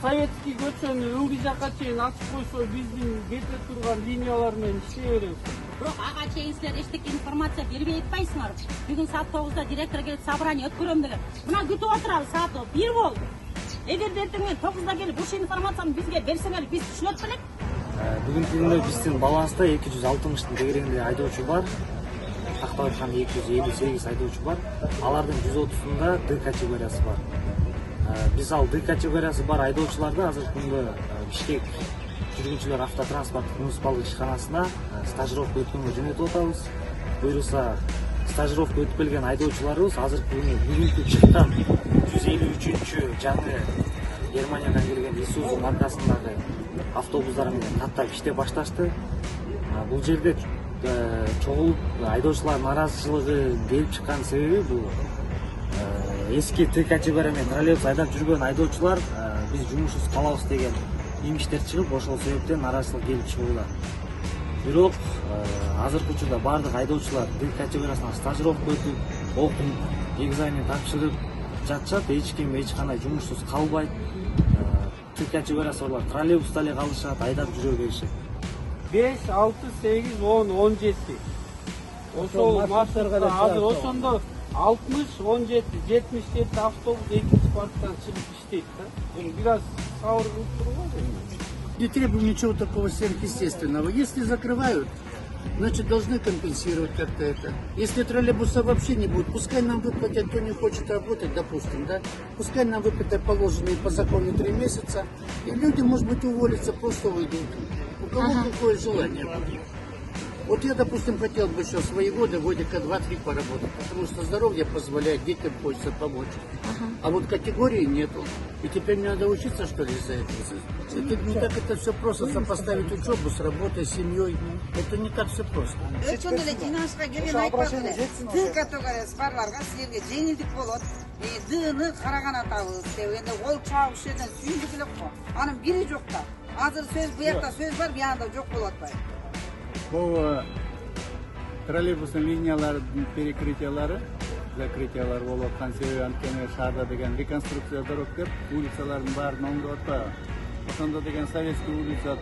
Советский көчөнү ылдый жакка чейин ачып койсо биздин кете турган линиялар менен иштей беребиз. Бирок ага чейин силер эчтеке информация бербей атпайсыңар. Бүгүн саат 9-да директор келип собрание өткөрөм деген. Мына күтүп отурабыз, саат 1 болду. Эгерде эртең менен 9-да келип ушул информацияны бизге берсеңер, биз түшүнөт белек. Бүгүнкү күндө биздин баланста 260 тегереңде айдоочу бар. Тактап айтканда 258 айдоочу бар. Алардын 130-да Д категориясы бар. Биз ал Д категориясы бар айдоочуларды азыркы күндө Бишкек жүргүнчүлөр автотранспорттук муниципалдык ишканасына стажировка өткөнгө жөнөтүп атабыз. Буюрса стажировка өтүп келген айдоочуларыбыз азыркы күнү бүгүнкү чыккан 153-чү жаңы Германиядан келген Isuzu маркасындагы автобустар менен каттап иштеп башташты. Бул жерде чогулуп айдоочулар нааразычылыгы келип чыккан себеби бул эски Т категория менен троллейбус айдап жүргөн айдоочулар биз жумушубуз калабыз деген имиштер чыгып, ошол себептен нааразычылык келип чыгууда. Бирок азыркы учурда бардык айдоочулар Д категориясына стажировка өтүп, окуп, экзамен тапшырып жатышат. Эч ким эч кандай жумушсуз калбайт. Т категориясы барлар троллейбуста эле калышат, айдап жүрө беришет. 5, 6, 8, 10, 17. Ошол маршрутта азыр ошондо 60, 17, 77 автобус экинчи парктан чыгып иштейт да. Бул бир аз сабыр кылып тургула. Не требуем ничего такого сверхъестественного. Если закрывают, значит должны компенсировать как-то это. Если троллейбуса вообще не будет, пускай нам выплатят, кто не хочет работать, допустим, да, пускай нам выплатят положенные по закону 3 месяца, и люди, может быть, уволятся, просто уйдут. У кого какое желание. Вот я, допустим, хотел бы еще свои годы годика 2-3 поработать, потому что здоровье позволяет, детям хочется помочь. А вот категории нету. И теперь мне надо учиться, что ли, из-за этого? Это не так это все просто, сопоставить учебу с работой, с семьей. Это не так все просто. Бұл троллейбустың линиялардың перекрытиялары, закрытиялар болып отқан себебі анткени шаарда деген реконструкция дорог деп улицалардың баарын оңдоп атпайбы. Ошондо деген Советский улица,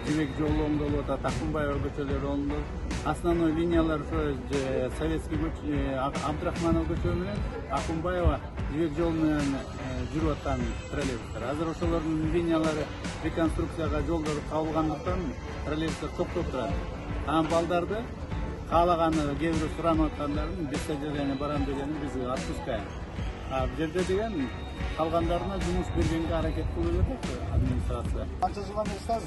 Жибек жолу оңдолуп атат, Акунбаева көчөлөрү оңдолуп. Основной линиялар Советский Абдрахманов көчө менен Акунбаева Жибек жолу менен жүрүп аткан троллейбустар. Азыр ошолордун линиялары реконструкцияга жолдору кабылгандыктан троллейбустар токтоп турат. Балдарды каалаганы кээ бирөө суранып аткандарын без содержания барам дегени биз отпускаем. Бул жерде деген калгандарына жумуш бергенге аракет кылып жатат администрация. Канча жылдан бери стажы?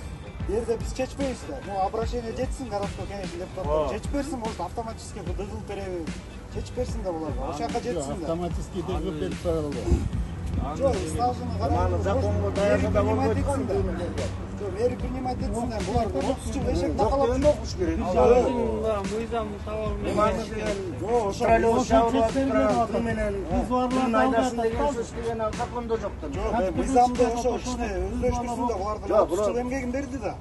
Жерде биз чечпейбиз да. Обращение жетсин городской кеңештин депутаттары. Чечип берсин, может автоматически дызыл береби. Чечип берсин да булар. Ошол жака жетсин да. Автоматически дызыл берип туралы. Жок, стажын карап, законго даярдап болбойт да. Мери принимать этсин да. Булар 30 жыл эшек такалап жүрмөкмүш керек. Мыйзам талабы Троллейбус шабылып турат менен биз айдасын деген сөз деген закондо жок да. Жок, мыйзамды ошо иште өздөштүрсүн да, булардын 30 жыл эмгегин берди да.